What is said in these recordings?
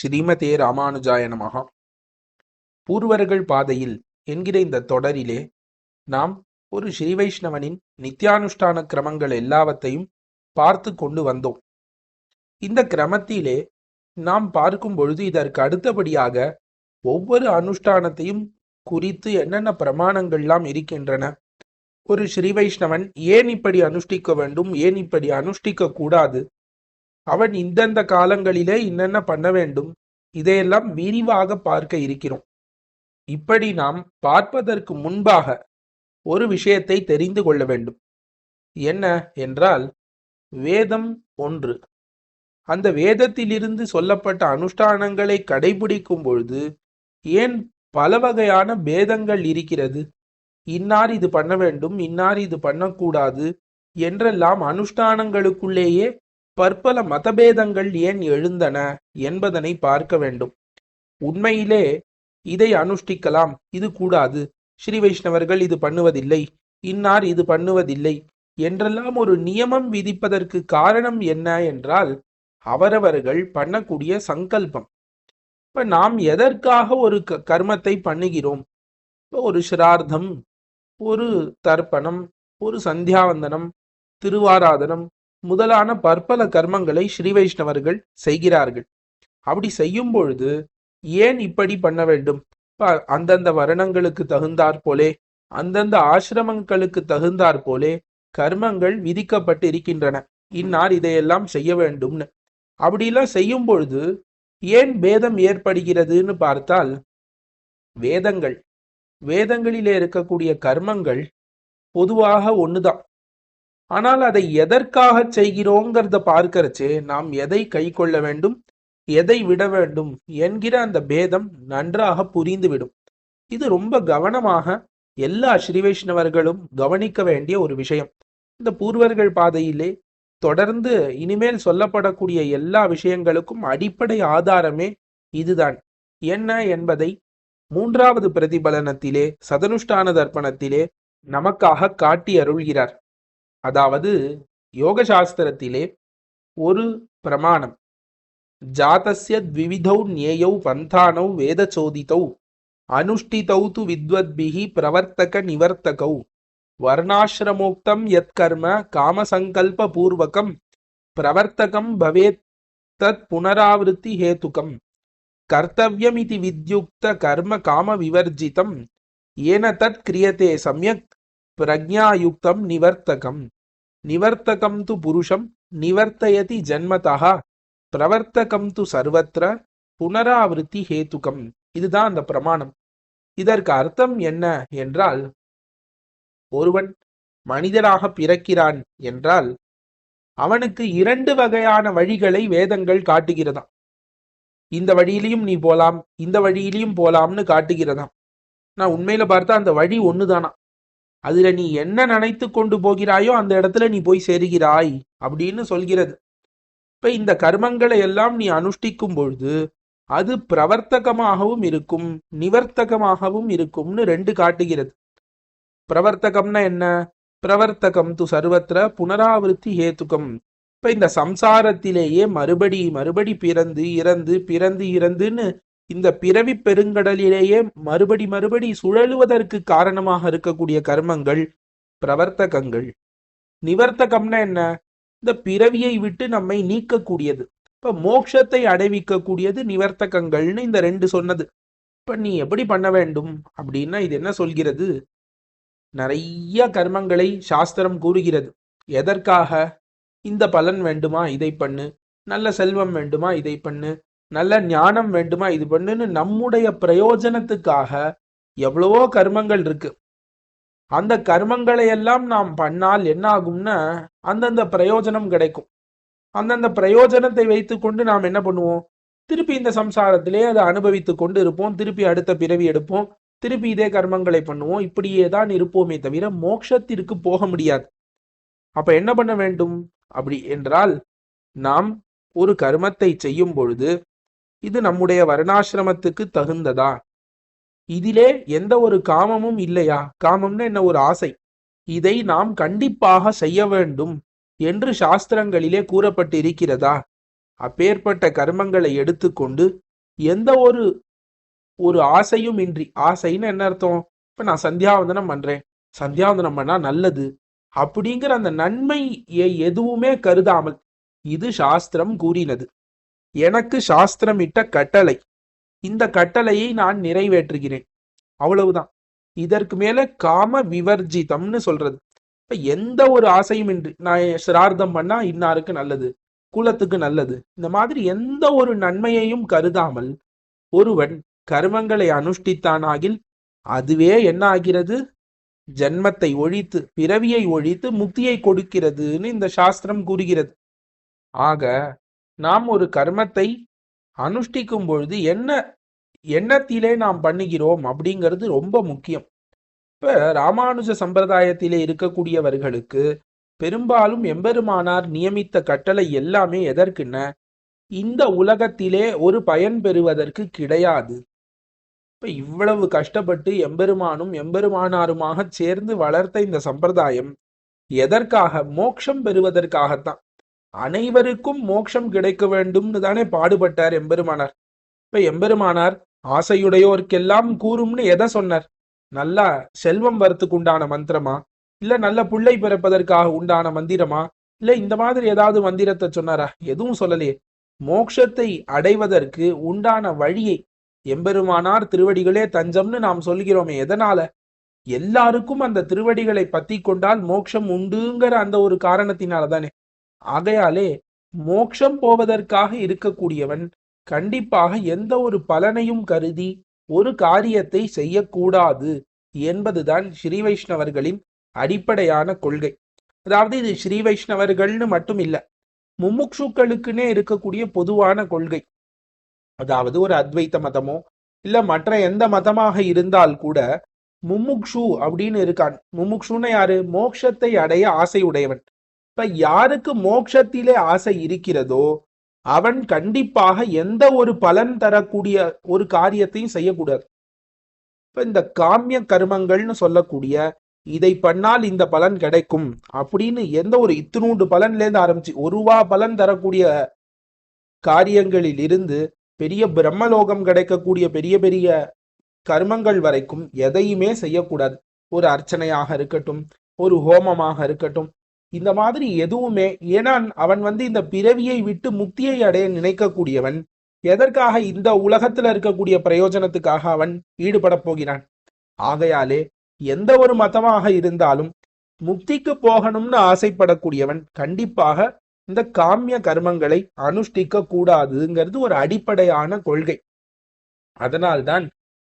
ஸ்ரீமதே ராமானுஜாய நமஹா. பூர்வர்கள் பாதையில் என்கிற இந்த தொடரிலே நாம் ஒரு ஸ்ரீ வைஷ்ணவனின் நித்தியானுஷ்டான கிரமங்கள் எல்லாவற்றையும் பார்த்து கொண்டு வந்தோம். இந்த கிரமத்திலே நாம் பார்க்கும் பொழுது இதற்கு அடுத்தபடியாக ஒவ்வொரு அனுஷ்டானத்தையும் குறித்து என்னென்ன பிரமாணங்கள்லாம் இருக்கின்றன, ஒரு ஸ்ரீ வைஷ்ணவன் ஏன் இப்படி அனுஷ்டிக்க வேண்டும், ஏன் இப்படி அனுஷ்டிக்க கூடாது, அவன் இந்தந்த காலங்களிலே என்னென்ன பண்ண வேண்டும், இதையெல்லாம் விரிவாக பார்க்க இருக்கிறோம். இப்படி நாம் பார்ப்பதற்கு முன்பாக ஒரு விஷயத்தை தெரிந்து கொள்ள வேண்டும். என்ன என்றால், வேதம் ஒன்று. அந்த வேதத்திலிருந்து சொல்லப்பட்ட அனுஷ்டானங்களை கடைபிடிக்கும் பொழுது ஏன் பல வகையான பேதங்கள் இருக்கிறது, இன்னார் இது பண்ண வேண்டும், இன்னார் இது பண்ணக்கூடாது என்றெல்லாம் அனுஷ்டானங்களுக்குள்ளேயே பற்பல மதபேதங்கள் ஏன் எழுந்தன என்பதனை பார்க்க வேண்டும். உண்மையிலே இதை அனுஷ்டிக்கலாம், இது கூடாது, ஸ்ரீ வைஷ்ணவர்கள் இது பண்ணுவதில்லை, இன்னார் இது பண்ணுவதில்லை என்றெல்லாம் ஒரு நியமம் விதிப்பதற்கு காரணம் என்ன என்றால், அவரவர்கள் பண்ணக்கூடிய சங்கல்பம். இப்ப நாம் எதற்காக ஒரு கர்மத்தை பண்ணுகிறோம்? ஒரு சிரார்த்தம், ஒரு தர்ப்பணம், ஒரு சந்தியாவந்தனம், திருவாராதனம் முதலான பற்பல கர்மங்களை ஸ்ரீ வைஷ்ணவர்கள் செய்கிறார்கள். அப்படி செய்யும் பொழுது ஏன் இப்படி பண்ண வேண்டும்? அந்தந்த வருணங்களுக்கு தகுந்தாற் போலே, அந்தந்த ஆசிரமங்களுக்கு தகுந்தாற் போலே கர்மங்கள் விதிக்கப்பட்டு இருக்கின்றன. இன்னார் இதையெல்லாம் செய்ய வேண்டும்னு. அப்படிலாம் செய்யும் பொழுது ஏன் பேதம் ஏற்படுகிறதுன்னு பார்த்தால், வேதங்களிலே இருக்கக்கூடிய கர்மங்கள் பொதுவாக ஒண்ணுதான். ஆனால் அதை எதற்காக செய்கிறோங்கிறத பார்க்கறச்சே நாம் எதை கை கொள்ள வேண்டும், எதை விட வேண்டும் என்கிற அந்த பேதம் நன்றாக புரிந்துவிடும். இது ரொம்ப கவனமாக எல்லா ஸ்ரீ வைஷ்ணவர்களும் கவனிக்க வேண்டிய ஒரு விஷயம். இந்த பூர்வர்கள் பாதையிலே தொடர்ந்து இனிமேல் சொல்லப்படக்கூடிய எல்லா விஷயங்களுக்கும் அடிப்படை ஆதாரமே இதுதான். என்ன என்பதை மூன்றாவது பிரதிபலனத்திலே, சதனுஷ்டான தர்ப்பணத்திலே நமக்காக காட்டி அருள்கிறார். அதாவது யோக சாஸ்திரத்திலே ஒரு பிரமாணம், ஜாதஸ்ய த்விவிதௌ ஞேயௌ பந்தானௌ வேதசோதிதௌ அனுஷ்டிதௌ து வித்வத்பிஹி பிரவர்த்தக நிவர்த்தகௌ வர்ணாசிரமோக்தம் யத் கர்ம காமசங்கல்ப பூர்வகம் பிரவர்த்தகம் பவேத் தத் புனராவிருத்தி ஹேதுகம் கர்த்தவ்யம் இதி வித்யுக்த கர்ம காம விவர்ஜிதம் ஏன தத் கிரியதே சம்யக் பிரக்ஞாயுக்தம் நிவர்த்தகம். நிவர்த்தகம் து புருஷம் நிவர்த்தயதி ஜன்மதஹ பிரவர்த்தகம் து சர்வத்ர புனராவிருத்தி ஹேதுகம். இதுதான் அந்த பிரமாணம். இதற்கு அர்த்தம் என்ன என்றால், ஒருவன் மனிதனாக பிறக்கிறான் என்றால் அவனுக்கு இரண்டு வகையான வழிகளை வேதங்கள் காட்டுகிறதாம். இந்த வழியிலையும் நீ போலாம், இந்த வழியிலையும் போலாம்னு காட்டுகிறதாம். நான் உண்மையில பார்த்தா அந்த வழி ஒண்ணுதானா, அதுல நீ என்ன நினைத்து கொண்டு போகிறாயோ அந்த இடத்துல நீ போய் சேருகிறாய் அப்படின்னு சொல்கிறது. இப்ப இந்த கர்மங்களை எல்லாம் நீ அனுஷ்டிக்கும் பொழுது அது பிரவர்த்தகமாகவும் இருக்கும், நிவர்த்தகமாகவும் இருக்கும்னு ரெண்டு காட்டுகிறது. பிரவர்த்தகம்னா என்ன? பிரவர்த்தகம் து சர்வத்திர புனராவிருத்தி ஹேதுகம். இப்ப இந்த சம்சாரத்திலேயே மறுபடி பிறந்து இறந்து பிறந்து இறந்துன்னு இந்த பிறவி பெருங்கடலிலேயே மறுபடி சுழலுவதற்கு காரணமாக இருக்கக்கூடிய கர்மங்கள் பிரவர்த்தகங்கள். நிவர்த்தகம்னா என்ன? இந்த பிறவியை விட்டு நம்மை நீக்கக்கூடியது, இப்ப மோட்சத்தை அடைவிக்கக்கூடியது நிவர்த்தகங்கள்னு இந்த ரெண்டு சொன்னது. இப்ப நீ எப்படி பண்ண வேண்டும் அப்படின்னா, இது என்ன சொல்கிறது? நிறைய கர்மங்களை சாஸ்திரம் கூறுகிறது. எதற்காக? இந்த பலன் வேண்டுமா இதை பண்ணு, நல்ல செல்வம் வேண்டுமா இதை பண்ணு, நல்ல ஞானம் வேண்டுமா இது பண்ணுன்னு நம்முடைய பிரயோஜனத்துக்காக எவ்வளவோ கர்மங்கள் இருக்கு. அந்த கர்மங்களை எல்லாம் நாம் பண்ணால் என்ன ஆகும்னா, அந்தந்த பிரயோஜனம் கிடைக்கும். அந்தந்த பிரயோஜனத்தை வைத்து கொண்டு நாம் என்ன பண்ணுவோம்? திருப்பி இந்த சம்சாரத்திலே அதை அனுபவித்து கொண்டு இருப்போம். திருப்பி அடுத்த பிறவி எடுப்போம், திருப்பி இதே கர்மங்களை பண்ணுவோம். இப்படியே தான் இருப்போமே தவிர மோட்சத்திற்கு போக முடியாது. அப்ப என்ன பண்ண வேண்டும் அப்படி என்றால், நாம் ஒரு கர்மத்தை செய்யும் பொழுது இது நம்முடைய வர்ணாசிரமத்துக்கு தகுந்ததா, இதிலே எந்த ஒரு காமமும் இல்லையா, காமம்னா என்ன, ஒரு ஆசை, இதை நாம் கண்டிப்பாக செய்ய வேண்டும் என்று சாஸ்திரங்களிலே கூறப்பட்டு இருக்கிறதா, அப்பேற்பட்ட கர்மங்களை எடுத்துக்கொண்டு எந்த ஒரு ஒரு ஆசையும் இன்றி, ஆசைன்னு என்ன அர்த்தம்? இப்ப நான் சந்தியாவந்தனம் பண்றேன், சந்தியாவந்தனம் பண்ணா நல்லது அப்படிங்கிற அந்த நன்மை எதுவுமே கருதாமல், இது சாஸ்திரம் கூறினது, எனக்கு சாஸ்திரம் இட்ட கட்டளை, இந்த கட்டளையை நான் நிறைவேற்றுகிறேன், அவ்வளவுதான். இதற்கு மேல காம விவர்ஜிதம்னு சொல்றது. இப்ப எந்த ஒரு ஆசையும் இன்றி, நான் சிரார்த்தம் பண்ணா இன்னாருக்கு நல்லது, குலத்துக்கு நல்லது, இந்த மாதிரி எந்த ஒரு நன்மையையும் கருதாமல் ஒருவன் கர்மங்களை அனுஷ்டித்தானாகில் அதுவே என்ன ஆகிறது? ஜன்மத்தை ஒழித்து, பிறவியை ஒழித்து முக்தியை கொடுக்கிறதுன்னு இந்த சாஸ்திரம் கூறுகிறது. ஆக நாம் ஒரு கர்மத்தை அனுஷ்டிக்கும் பொழுது என்ன எண்ணத்திலே நாம் பண்ணுகிறோம் அப்படிங்கிறது ரொம்ப முக்கியம். இப்ப ராமானுஜ சம்பிரதாயத்திலே இருக்கக்கூடியவர்களுக்கு பெரும்பாலும் எம்பெருமானார் நியமித்த கட்டளை எல்லாமே எதற்குன்ன, இந்த உலகத்திலே ஒரு பயன் பெறுவதற்கு கிடையாது. இப்ப இவ்வளவு கஷ்டப்பட்டு எம்பெருமானும் எம்பெருமானாருமாக சேர்ந்து வளர்த்த இந்த சம்பிரதாயம் எதற்காக? மோட்சம் பெறுவதற்காகத்தான். அனைவருக்கும் மோட்சம் கிடைக்க வேண்டும்னு தானே பாடுபட்டார் எம்பெருமானார். இப்ப எம்பெருமானார் ஆசையுடையோருக்கெல்லாம் கூறும்னு எதை சொன்னார்? நல்லா செல்வம் வரத்துக்கு உண்டான மந்திரமா, இல்ல நல்ல புள்ளை பிறப்பதற்காக உண்டான மந்திரமா, இல்ல இந்த மாதிரி ஏதாவது மந்திரத்தை சொன்னாரா? எதுவும் சொல்லலையே. மோட்சத்தை அடைவதற்கு உண்டான வழியை, எம்பெருமானார் திருவடிகளே தஞ்சம்னு நாம் சொல்கிறோமே, எதனால? எல்லாருக்கும் அந்த திருவடிகளை பத்தி கொண்டால் மோட்சம் உண்டுங்கிற அந்த ஒரு காரணத்தினால தானே. ஆகையாலே மோட்சம் போவதற்காக இருக்கக்கூடியவன் கண்டிப்பாக எந்த ஒரு பலனையும் கருதி ஒரு காரியத்தை செய்யக்கூடாது என்பதுதான் ஸ்ரீ வைஷ்ணவர்களின் அடிப்படையான கொள்கை. அதாவது இது ஸ்ரீ வைஷ்ணவர்கள்னு மட்டும் இல்ல, முமுட்சுக்களுக்குன்னே இருக்கக்கூடிய பொதுவான கொள்கை. அதாவது ஒரு அத்வைத்த மதமோ இல்ல மற்ற எந்த மதமாக இருந்தால் கூட முமுக்ஷு அப்படின்னு இருக்கான். முமுக்ஷுன்னு யாரு? மோட்சத்தை அடைய ஆசை உடையவன். இப்ப யாருக்கு மோட்சத்திலே ஆசை இருக்கிறதோ அவன் கண்டிப்பாக எந்த ஒரு பலன் தரக்கூடிய ஒரு காரியத்தையும் செய்யக்கூடாது. இப்ப இந்த காமிய கர்மங்கள்னு சொல்லக்கூடிய, இதை பண்ணால் இந்த பலன் கிடைக்கும் அப்படின்னு எந்த ஒரு இத்தினூண்டு பலன்ல இருந்து ஆரம்பிச்சு 1 ரூபா பலன் தரக்கூடிய காரியங்களில் இருந்து பெரிய பிரம்மலோகம் கிடைக்கக்கூடிய பெரிய பெரிய கர்மங்கள் வரைக்கும் எதையுமே செய்யக்கூடாது. ஒரு அர்ச்சனையாக இருக்கட்டும், ஒரு ஹோமமாக இருக்கட்டும், இந்த மாதிரி எதுவுமே. ஏன்னா அவன் இந்த பிறவியை விட்டு முக்தியை அடைய நினைக்கக்கூடியவன். எதற்காக? இந்த உலகத்துல இருக்கக்கூடிய பிரயோஜனத்துக்காக அவன் ஈடுபட போகிறான். ஆகையாலே எந்த ஒரு மதமாக இருந்தாலும் முக்திக்கு போகணும்னு ஆசைப்படக்கூடியவன் கண்டிப்பாக இந்த காமிய கர்மங்களை அனுஷ்டிக்க கூடாதுங்கிறது ஒரு அடிப்படையான கொள்கை. அதனால்தான்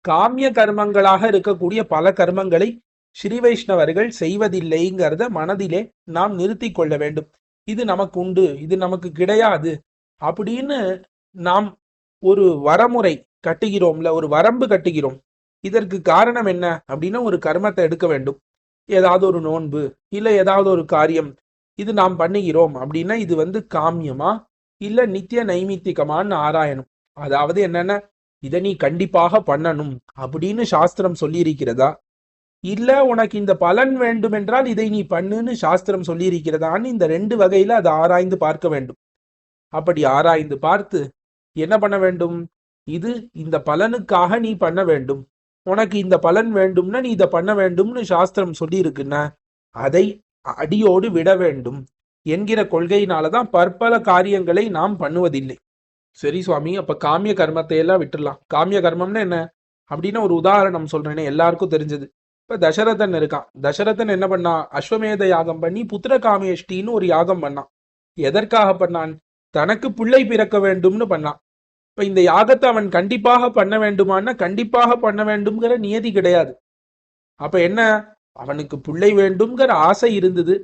காமிய கர்மங்களாக இருக்கக்கூடிய பல கர்மங்களை ஸ்ரீ வைஷ்ணவர்கள் செய்வதில்லைங்கிறத மனதிலே நாம் நிறுத்தி கொள்ள வேண்டும். இது நமக்கு உண்டு, இது நமக்கு கிடையாது அப்படின்னு நாம் ஒரு வரமுறை கட்டுகிறோம்ல, ஒரு வரம்பு கட்டுகிறோம். இதற்கு காரணம் என்ன அப்படின்னா, ஒரு கர்மத்தை எடுக்க வேண்டும், ஏதாவது ஒரு நோன்பு இல்ல ஏதாவது ஒரு காரியம் இது நாம் பண்ணுகிறோம் அப்படின்னா இது காமியமா இல்ல நித்திய நைமித்திகமான்னு ஆராயணும். அதாவது என்னன்னா, இதை நீ கண்டிப்பாக பண்ணணும் அப்படின்னு சாஸ்திரம் சொல்லி இருக்கிறதா, இல்ல உனக்கு இந்த பலன் வேண்டும் என்றால் இதை நீ பண்ணுன்னு சாஸ்திரம் சொல்லி இருக்கிறதான்னு இந்த 2 வகையில அதை ஆராய்ந்து பார்க்க வேண்டும். அப்படி ஆராய்ந்து பார்த்து என்ன பண்ண வேண்டும்? இது இந்த பலனுக்காக நீ பண்ண வேண்டும், உனக்கு இந்த பலன் வேண்டும்னா நீ இதை பண்ண வேண்டும்னு சாஸ்திரம் சொல்லி இருக்குன்னா அதை அடியோடு விட வேண்டும் என்கிற கொள்கையினாலதான் பற்பல காரியங்களை நாம் பண்ணுவதில்லை. சரி சுவாமி, அப்ப காமிய கர்மத்தை எல்லாம் விட்டுடலாம். காமிய கர்மம்னா என்ன அப்படின்னா, ஒரு உதாரணம் சொல்றேனே, எல்லாருக்கும் தெரிஞ்சது. இப்ப தசரதன் இருக்கான். தசரதன் என்ன பண்ணான்? அஸ்வமேத யாகம் பண்ணி புத்திர காமேஷ்டின்னு ஒரு யாகம் பண்ணான். எதற்காக பண்ணான்? தனக்கு பிள்ளை பிறக்க வேண்டும்னு பண்ணான். இப்ப இந்த யாகத்தை அவன் கண்டிப்பாக பண்ண வேண்டுமான்னா கண்டிப்பாக பண்ண வேண்டும்ங்கிற நியதி கிடையாது. அப்ப என்ன? அவனுக்கு பிள்ளை வேண்டும்ங்கிற ஆசை இருந்தது.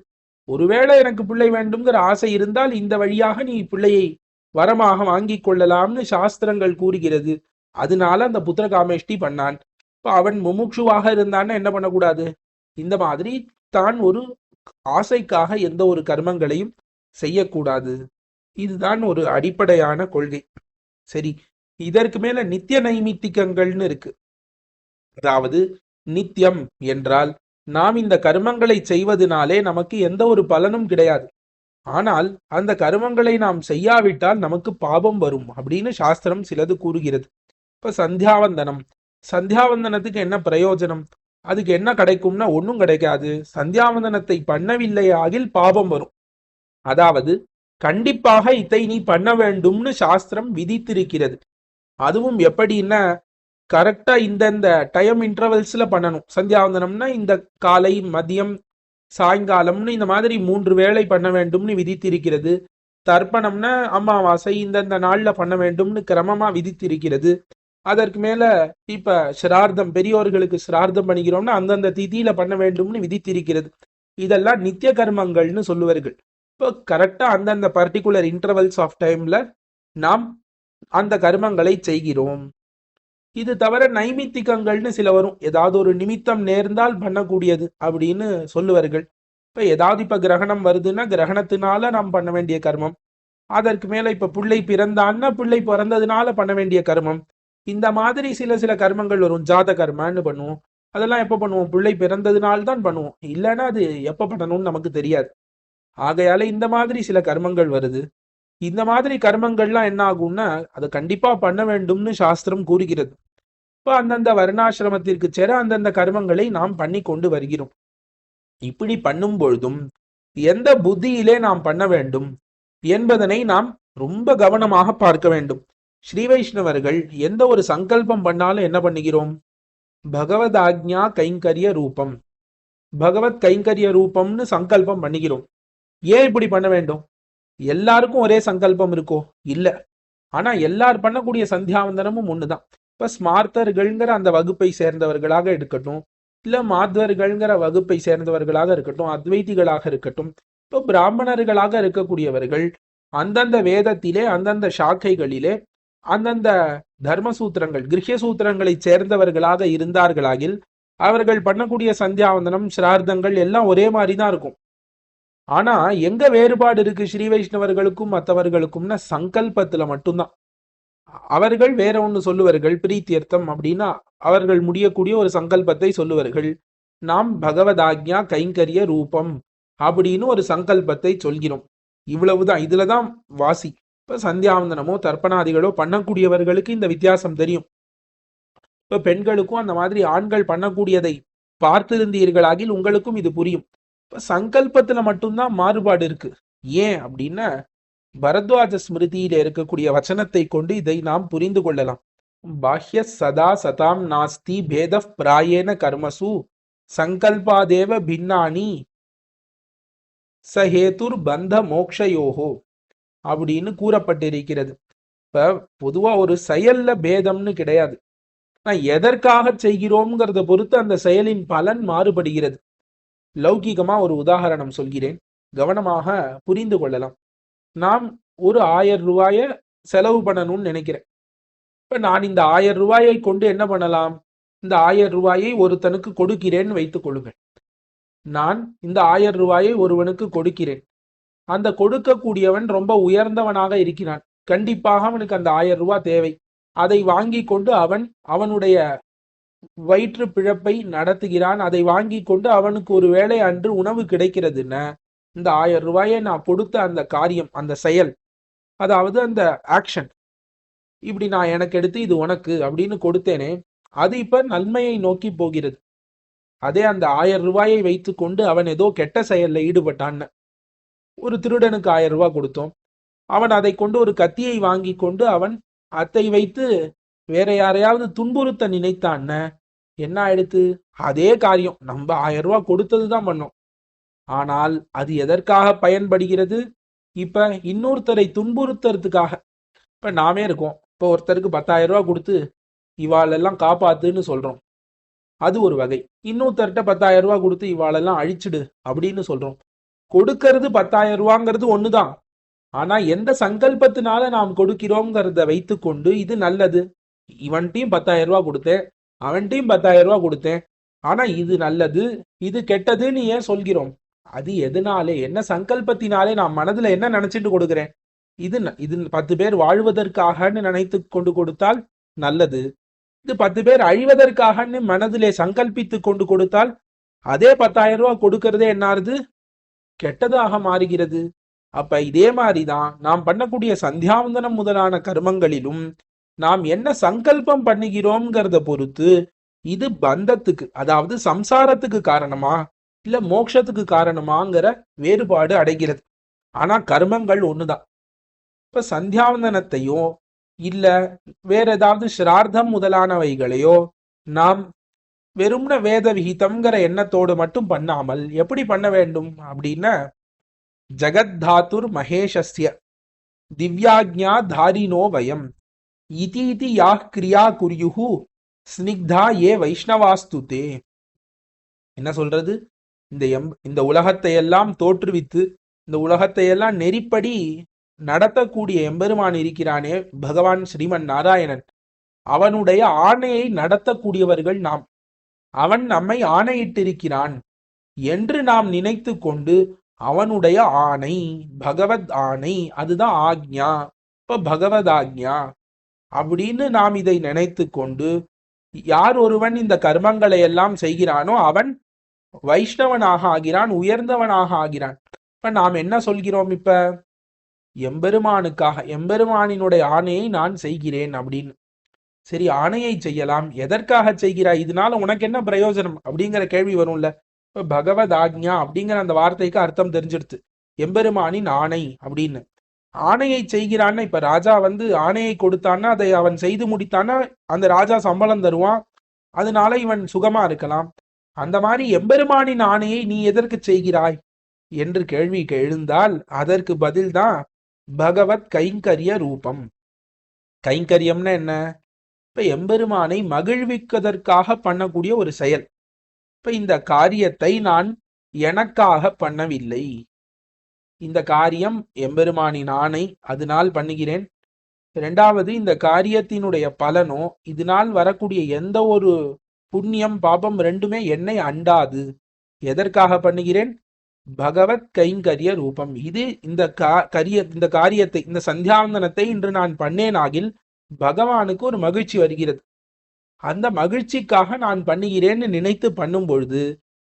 ஒருவேளை எனக்கு பிள்ளை வேண்டும்ங்கிற ஆசை இருந்தால் இந்த வழியாக நீ பிள்ளையை வரமாக வாங்கி கொள்ளலாம்னு சாஸ்திரங்கள் கூறுகிறது. அதனால அந்த புத்திர காமேஷ்டி பண்ணான். இப்ப அவன் முமுட்சுவாக இருந்தான்னு என்ன பண்ணக்கூடாது? இந்த மாதிரி தான் ஒரு ஆசைக்காக எந்த ஒரு கர்மங்களையும் செய்யக்கூடாது. இதுதான் ஒரு அடிப்படையான கொள்கை. சரி, இதற்கு மேல நித்திய நைமித்திகங்கள்னு இருக்கு. அதாவது நித்தியம் என்றால் நாம் இந்த கர்மங்களை செய்வதனாலே நமக்கு எந்த ஒரு பலனும் கிடையாது. ஆனால் அந்த கர்மங்களை நாம் செய்யாவிட்டால் நமக்கு பாபம் வரும் அப்படின்னு சாஸ்திரம் சிலது கூறுகிறது. இப்ப சந்தியாவந்தனம், சந்தியாவந்தனத்துக்கு என்ன பிரயோஜனம்? அதுக்கு என்ன கிடைக்கும்னா ஒன்றும் கிடைக்காது. சந்தியாவந்தனத்தை பண்ணவில்லை ஆகில் பாபம் வரும். அதாவது கண்டிப்பாக இதை நீ பண்ண வேண்டும்னு சாஸ்திரம் விதித்திருக்கிறது. அதுவும் எப்படின்னா கரெக்டா இந்தந்த டைம் இன்டர்வல்ஸ்ல பண்ணணும். சந்தியாவந்தனம்னா இந்த காலை, மதியம், சாயங்காலம்னு இந்த மாதிரி 3 வேளை பண்ண வேண்டும்னு விதித்திருக்கிறது. தர்ப்பணம்னா அமாவாசை இந்தந்த நாள்ல பண்ண வேண்டும்னு கிரமமா விதித்திருக்கிறது. அதற்கு மேல இப்ப சிரார்த்தம், பெரியோர்களுக்கு சிரார்த்தம் பண்ணிக்கிறோம்னா அந்தந்த திதியில பண்ண வேண்டும்னு விதித்திருக்கிறது. இதெல்லாம் நித்திய கர்மங்கள்னு சொல்லுவார்கள். இப்போ கரெக்டா அந்தந்த பர்டிகுலர் இன்டர்வல்ஸ் ஆஃப் டைம்ல நாம் அந்த கர்மங்களை செய்கிறோம். இது தவிர நைமித்திகங்கள்னு சில வரும். ஏதாவது ஒரு நிமித்தம் நேர்ந்தால் பண்ணக்கூடியது அப்படின்னு சொல்லுவார்கள். இப்ப ஏதாவது இப்ப கிரகணம் வருதுன்னா கிரகணத்தினால நாம் பண்ண வேண்டிய கர்மம். அதற்கு மேல இப்ப பிள்ளை பிறந்தான்னா பிள்ளை பிறந்ததுனால பண்ண வேண்டிய கர்மம். இந்த மாதிரி சில சில கர்மங்கள் வரும். ஜாத கர்மன்னு பண்ணுவோம். அதெல்லாம் எப்ப பண்ணுவோம்? பிள்ளை பிறந்ததுனால தான் பண்ணுவோம். இல்லைன்னா அது எப்ப பண்ணணும்னு நமக்கு தெரியாது. ஆகையால இந்த மாதிரி சில கர்மங்கள் வருது. இந்த மாதிரி கர்மங்கள்லாம் என்ன ஆகும்னா அதை கண்டிப்பா பண்ண வேண்டும்னு சாஸ்திரம் கூறுகிறது. இப்போ அந்தந்த வர்ணாசிரமத்திற்கு சேர அந்தந்த கர்மங்களை நாம் பண்ணி கொண்டு வருகிறோம். இப்படி பண்ணும் பொழுதும் எந்த புத்தியிலே நாம் பண்ண வேண்டும் என்பதனை நாம் ரொம்ப கவனமாக பார்க்க வேண்டும். ஸ்ரீ வைஷ்ணவர்கள் எந்த ஒரு சங்கல்பம் பண்ணாலும் என்ன பண்ணுகிறோம்? பகவத் ஆக்ஞா கைங்கரிய ரூபம், பகவத் கைங்கரிய ரூபம்னு சங்கல்பம் பண்ணுகிறோம். ஏன் இப்படி பண்ண வேண்டும்? எல்லாருக்கும் ஒரே சங்கல்பம் இருக்கோ? இல்ல. ஆனா எல்லார் பண்ணக்கூடிய சந்தியாவந்தனமும் ஒண்ணுதான். இப்ப ஸ்மார்த்தர்கள்ங்கிற அந்த வகுப்பை சேர்ந்தவர்களாக இருக்கட்டும், இல்ல மாத்வர்கள்ங்கிற வகுப்பை சேர்ந்தவர்களாக இருக்கட்டும், அத்வைதிகளாக இருக்கட்டும், இப்போ பிராமணர்களாக இருக்கக்கூடியவர்கள் அந்தந்த வேதத்திலே அந்தந்த சாக்கைகளிலே அந்தந்த தர்மசூத்திரங்கள், கிரகிய சூத்திரங்களை சேர்ந்தவர்களாக இருந்தார்களாகில் அவர்கள் பண்ணக்கூடிய சந்தியாவந்தனம், சிரார்த்தங்கள் எல்லாம் ஒரே மாதிரி தான் இருக்கும். ஆனா எங்க வேறுபாடு இருக்கு ஸ்ரீ வைஷ்ணவர்களுக்கும் மற்றவர்களுக்கும்னா சங்கல்பத்துல மட்டும்தான். அவர்கள் வேற ஒண்ணு சொல்லுவார்கள், பிரீத்தியர்த்தம் அப்படின்னா அவர்கள் முடியக்கூடிய ஒரு சங்கல்பத்தை சொல்லுவார்கள். நாம் பகவதாக்ஞா கைங்கரிய ரூபம் அப்படின்னு ஒரு சங்கல்பத்தை சொல்கிறோம். இவ்வளவுதான். இதுலதான் வாசி. இப்ப சந்தியாவந்தனமோ தர்ப்பணாதிகளோ பண்ணக்கூடியவர்களுக்கு இந்த வித்தியாசம் தெரியும். இப்ப பெண்களுக்கும் அந்த மாதிரி ஆண்கள் பண்ணக்கூடியதை பார்த்திருந்தீர்களாகில் உங்களுக்கும் இது புரியும். இப்ப சங்கல்பத்துல மட்டும்தான் மாறுபாடு இருக்கு. ஏன் அப்படின்னா பரத்வாஜ ஸ்மிருதியில இருக்கக்கூடிய வச்சனத்தை கொண்டு இதை நாம் புரிந்து கொள்ளலாம். பாஹ்ய சதா சதாம் நாஸ்தி பேத பிராயேன கர்மசு சங்கல்பாதேவ பின்னானி சஹேதுர் பந்த மோக்ஷயோகோ அப்படின்னு கூறப்பட்டிருக்கிறது. இப்ப பொதுவா ஒரு செயல்ல பேதம்னு கிடையாது. நான் எதற்காக செய்கிறோம்ங்கிறத பொறுத்து அந்த செயலின் பலன் மாறுபடுகிறது. லௌகிகமா ஒரு உதாரணம் சொல்கிறேன், கவனமாக புரிந்து கொள்ளலாம். நாம் ஒரு 1000 ரூபாய செலவு பண்ணணும்னு நினைக்கிறேன். இப்ப நான் இந்த 1000 ரூபாயை கொண்டு என்ன பண்ணலாம்? இந்த 1000 ரூபாயை ஒருத்தனுக்கு கொடுக்கிறேன்னு வைத்துக் கொள்ளுங்கள். நான் இந்த 1000 ரூபாயை ஒருவனுக்கு கொடுக்கிறேன். அந்த கொடுக்கக்கூடியவன் ரொம்ப உயர்ந்தவனாக இருக்கிறான். கண்டிப்பாக அவனுக்கு அந்த 1000 ரூபாய் தேவை. அதை வாங்கி கொண்டு அவன் அவனுடைய வயிற்று பிழப்பை நடத்துகிறான். அதை வாங்கி கொண்டு அவனுக்கு ஒரு வேளை அன்று உணவு கிடைக்கிறதுன்னா இந்த 1000 ரூபாயை நான் கொடுத்த அந்த காரியம், அந்த செயல், அதாவது அந்த ஆக்ஷன், இப்படி நான் எனக்கு எடுத்து இது உனக்கு அப்படின்னு கொடுத்தேனே, அது இப்ப நன்மையை நோக்கி போகிறது. அதே அந்த 1000 ரூபாயை வைத்து கொண்டு அவன் ஏதோ கெட்ட செயல்ல ஈடுபட்டான்னு, ஒரு திருடனுக்கு 1000 ரூபாய் கொடுத்தோம், அவன் அதை கொண்டு ஒரு கத்தியை வாங்கி கொண்டு அவன் அதை வைத்து வேற யாரையாவது துன்புறுத்த நினைத்தான்ன, என்ன ஆயிடுத்து? அதே காரியம் நம்ம 1000 ரூபாய் கொடுத்ததுதான் பண்ணோம். ஆனால் அது எதற்காக பயன்படுகிறது? இப்ப இன்னொருத்தரை துன்புறுத்துறதுக்காக. இப்ப நாமே இருக்கோம், இப்ப ஒருத்தருக்கு 10,000 ரூபாய் கொடுத்து இவாளெல்லாம் காப்பாத்துன்னு சொல்றோம், அது ஒரு வகை. இன்னொருத்தர்கிட்ட 10,000 ரூபாய் கொடுத்து இவாளெல்லாம் அழிச்சிடு அப்படின்னு சொல்றோம். கொடுக்கறது 10,000 ரூபாங்கிறது ஒண்ணுதான். ஆனா எந்த சங்கல்பத்தினால நாம் கொடுக்கிறோங்கிறத வைத்து கொண்டு இது நல்லது, இவன்ட்டையும் 10,000 ரூபாய் கொடுத்தேன், அவன்ட்டையும் 10,000 ரூபாய் கொடுத்தேன், ஆனா இது நல்லது இது கெட்டதுன்னு ஏன் சொல்கிறோம்? அது எதனாலே, என்ன சங்கல்பத்தினாலே, நான் மனதுல என்ன நினைச்சிட்டு கொடுக்கிறேன்? இது 10 பேர் வாழ்வதற்காகன்னு நினைத்து கொண்டு கொடுத்தால் நல்லது. இது 10 பேர் அழிவதற்காகன்னு மனதிலே சங்கல்பித்து கொண்டு கொடுத்தால் அதே 10,000 ரூபாய் கொடுக்கறதே என்னாருது? கெட்டதாக மாறுகிறது. அப்ப இதே மாதிரிதான் நாம் பண்ணக்கூடிய சந்தியாவந்தனம் முதலான கர்மங்களிலும் நாம் என்ன சங்கல்பம் பண்ணுகிறோம்ங்கிறத பொறுத்து இது பந்தத்துக்கு, அதாவது சம்சாரத்துக்கு காரணமா இல்ல மோட்சத்துக்கு காரணமாங்கிற வேறுபாடு அடைகிறது. ஆனா கர்மங்கள் ஒண்ணுதான். இப்ப சந்தியாவந்தனத்தையோ இல்ல வேற ஏதாவது சிரார்த்தம் முதலானவைகளையோ நாம் வெறும்ன வேத விகிதம்ங்கிற எண்ணத்தோடு மட்டும் பண்ணாமல் எப்படி பண்ண வேண்டும் அப்படின்னா, ஜகத்தாத்துர் மகேஷஸ்ய திவ்யாக்ஞா தாரினோ வயம் இதி யாஹ் கிரியா குர்யுஹு ஸ்னிக்தா ஏ வைஷ்ணவாஸ்துதே. என்ன சொல்றது? இந்த உலகத்தை எல்லாம் தோற்றுவித்து இந்த உலகத்தை எல்லாம் நெறிப்படி நடத்தக்கூடிய எம்பெருமான் இருக்கிறானே பகவான் ஸ்ரீமன் நாராயணன், அவனுடைய ஆணையை நடத்தக்கூடியவர்கள் நாம். அவன் நம்மை ஆணையிட்டிருக்கிறான் என்று நாம் நினைத்து கொண்டு அவனுடைய ஆணை, பகவத் ஆணை, அதுதான் ஆக்ஞா. இப்ப பகவத் ஆக்ஞா அப்படின்னு நாம் இதை நினைத்து கொண்டு யார் ஒருவன் இந்த கர்மங்களை எல்லாம் செய்கிறானோ அவன் வைஷ்ணவனாக ஆகிறான், உயர்ந்தவனாக ஆகிறான். இப்ப நாம் என்ன சொல்கிறோம்? இப்ப எம்பெருமானுக்காக எம்பெருமானினுடைய ஆணையை நான் செய்கிறேன் அப்படின்னு. சரி, ஆணையை செய்யலாம், எதற்காக செய்கிறாய், இதனால உனக்கு என்ன பிரயோஜனம் அப்படிங்கிற கேள்வி வரும்ல. இப்ப பகவத் ஆக்ஞா அப்படிங்கிற அந்த வார்த்தைக்கு அர்த்தம் தெரிஞ்சிடுது, எம்பெருமானின் ஆணை அப்படின்னு. ஆணையை செய்கிறான்னா, இப்ப ராஜா ஆணையை கொடுத்தான்னா அதை அவன் செய்து முடித்தான்னா அந்த ராஜா சம்பளம் தருவான், அதனால இவன் சுகமா இருக்கலாம். அந்த மாதிரி எம்பெருமானின் ஆணையை நீ எதற்கு செய்கிறாய் என்று கேள்வி எழுந்தால் அதற்கு பதில்தான் பகவத் கைங்கரிய ரூபம். கைங்கரியம்னா என்ன? இப்ப எம்பெருமானை மகிழ்விப்பதற்காக பண்ணக்கூடிய ஒரு செயல். இப்ப இந்த காரியத்தை நான் எனக்காக பண்ணவில்லை, இந்த காரியம் எம்பெருமானின் ஆணை, அதனால் பண்ணுகிறேன். இரண்டாவது, இந்த காரியத்தினுடைய பலனோ இதனால் வரக்கூடிய எந்த ஒரு புண்ணியம் பாபம் ரெண்டுமே என்னை அண்டாது. எதற்காக பண்ணுகிறேன்? பகவத் கைங்கரிய ரூபம். இது இந்த காரியத்தை, இந்த சந்தியாவந்தனத்தை இன்று நான் பண்ணேனாகில் பகவானுக்கு ஒரு மகிழ்ச்சி வருகிறது. அந்த மகிழ்ச்சிக்காக நான் பண்ணுகிறேன்னு நினைத்து பண்ணும் பொழுது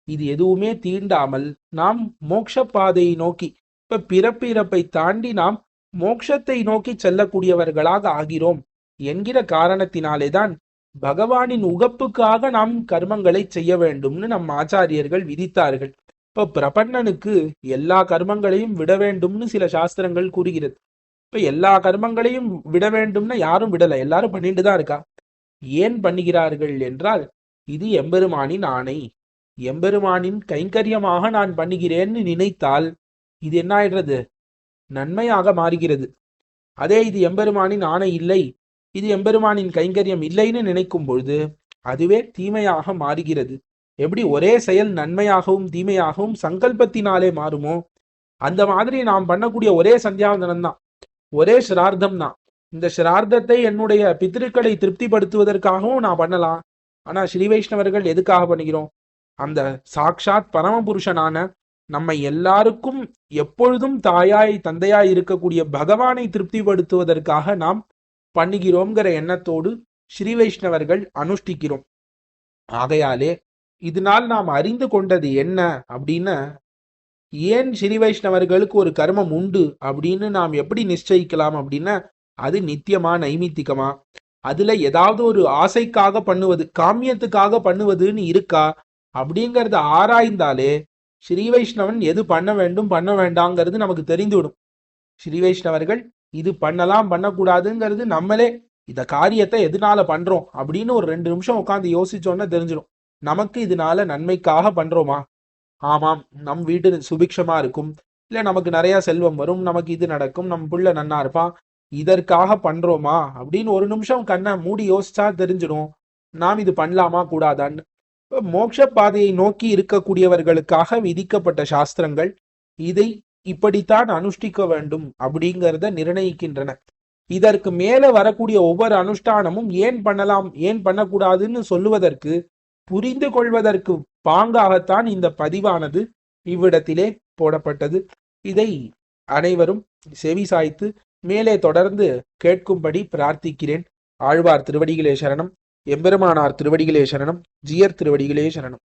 இது எதுவுமே தீண்டாமல் நாம் மோட்ச பாதையை நோக்கி, இப்ப பிறப்பிறப்பை தாண்டி நாம் மோட்சத்தை நோக்கி செல்லக்கூடியவர்களாக ஆகிறோம் என்கிற காரணத்தினாலேதான் பகவானின் உகப்புக்காக நாம் கர்மங்களை செய்ய வேண்டும்னு நம் ஆச்சாரியர்கள் விதித்தார்கள். இப்ப பிரபன்னனுக்கு எல்லா கர்மங்களையும் விட வேண்டும்னு சில சாஸ்திரங்கள் கூறுகிறது. இப்ப எல்லா கர்மங்களையும் விட வேண்டும்னா யாரும் விடல, எல்லாரும் பண்ணிட்டு தான் இருக்கா. ஏன் பண்ணுகிறார்கள் என்றால், இது எம்பெருமானின் ஆணை, எம்பெருமானின் கைங்கரியமாக நான் பண்ணுகிறேன்னு நினைத்தால் இது என்ன ஆயிடுறது? நன்மையாக மாறுகிறது. அதே இது எம்பெருமானின் ஆணை இல்லை, இது எம்பெருமானின் கைங்கரியம் இல்லைன்னு நினைக்கும் பொழுது அதுவே தீமையாக மாறுகிறது. எப்படி ஒரே செயல் நன்மையாகவும் தீமையாகவும் சங்கல்பத்தினாலே மாறுமோ, அந்த மாதிரி நாம் பண்ணக்கூடிய ஒரே சந்தியாவந்தனம் தான், ஒரே சிரார்த்தம் தான். இந்த சிரார்த்தத்தை என்னுடைய பித்திருக்களை திருப்திப்படுத்துவதற்காகவும் நான் பண்ணலாம். ஆனா ஸ்ரீ வைஷ்ணவர்கள் எதுக்காக பண்ணுகிறோம்? அந்த சாக்ஷாத் பரமபுருஷனான நம்மை எல்லாருக்கும் எப்பொழுதும் தாயாய் தந்தையாய் இருக்கக்கூடிய பகவானை திருப்திப்படுத்துவதற்காக நாம் பண்ணுகிறோம்ங்கிற எண்ணத்தோடு ஸ்ரீ வைஷ்ணவர்கள் அனுஷ்டிக்கிறோம். ஆகையாலே இதனால் நாம் அறிந்து கொண்டது என்ன அப்படின்னா, ஏன் ஸ்ரீ வைஷ்ணவர்களுக்கு ஒரு கர்மம் உண்டு அப்படின்னு நாம் எப்படி நிச்சயிக்கலாம் அப்படின்னா, அது நித்தியமா நைமித்திகமா, அதுல ஏதாவது ஒரு ஆசைக்காக பண்ணுவது, காமியத்துக்காக பண்ணுவதுன்னு இருக்கா அப்படிங்கறத ஆராய்ந்தாலே ஸ்ரீ வைஷ்ணவன் எது பண்ண வேண்டும் பண்ண வேண்டாங்கிறது நமக்கு தெரிந்துவிடும். ஸ்ரீ வைஷ்ணவர்கள் இது பண்ணலாம் பண்ணக்கூடாதுங்கிறது நம்மளே இந்த காரியத்தை எதனால பண்றோம் அப்படின்னு ஒரு 2 நிமிஷம் உட்காந்து யோசிச்சோன்னா தெரிஞ்சிடும். நமக்கு இதனால நன்மைக்காக பண்றோமா? ஆமாம், நம் வீடு சுபிக்ஷமா இருக்கும், இல்ல நமக்கு நிறைய செல்வம் வரும், நமக்கு இது நடக்கும், நம் புள்ள நன்னா இருப்பான், இதற்காக பண்றோமா அப்படின்னு ஒரு நிமிஷம் கண்ணை மூடி யோசிச்சா தெரிஞ்சிடும் நாம் இது பண்ணலாமா கூடாதான்னு. மோட்ச பாதையை நோக்கி இருக்கக்கூடியவர்களுக்காக விதிக்கப்பட்ட சாஸ்திரங்கள் இதை இப்படித்தான் அனுஷ்டிக்க வேண்டும் அப்படிங்கிறத நிர்ணயிக்கின்றன. இதற்கு மேல வரக்கூடிய ஒவ்வொரு அனுஷ்டானமும் ஏன் பண்ணலாம் ஏன் பண்ணக்கூடாதுன்னு சொல்லுவதற்கு, புரிந்து கொள்வதற்கு பாங்காகத்தான் இந்த பதிவானது இவ்விடத்திலே போடப்பட்டது. இதை அனைவரும் செவி சாய்த்து மேலே தொடர்ந்து கேட்கும்படி பிரார்த்திக்கிறேன். ஆழ்வார் திருவடிகளே சரணம், எம்பெருமானார் திருவடிகளே சரணம், ஜியர் திருவடிகளே சரணம்.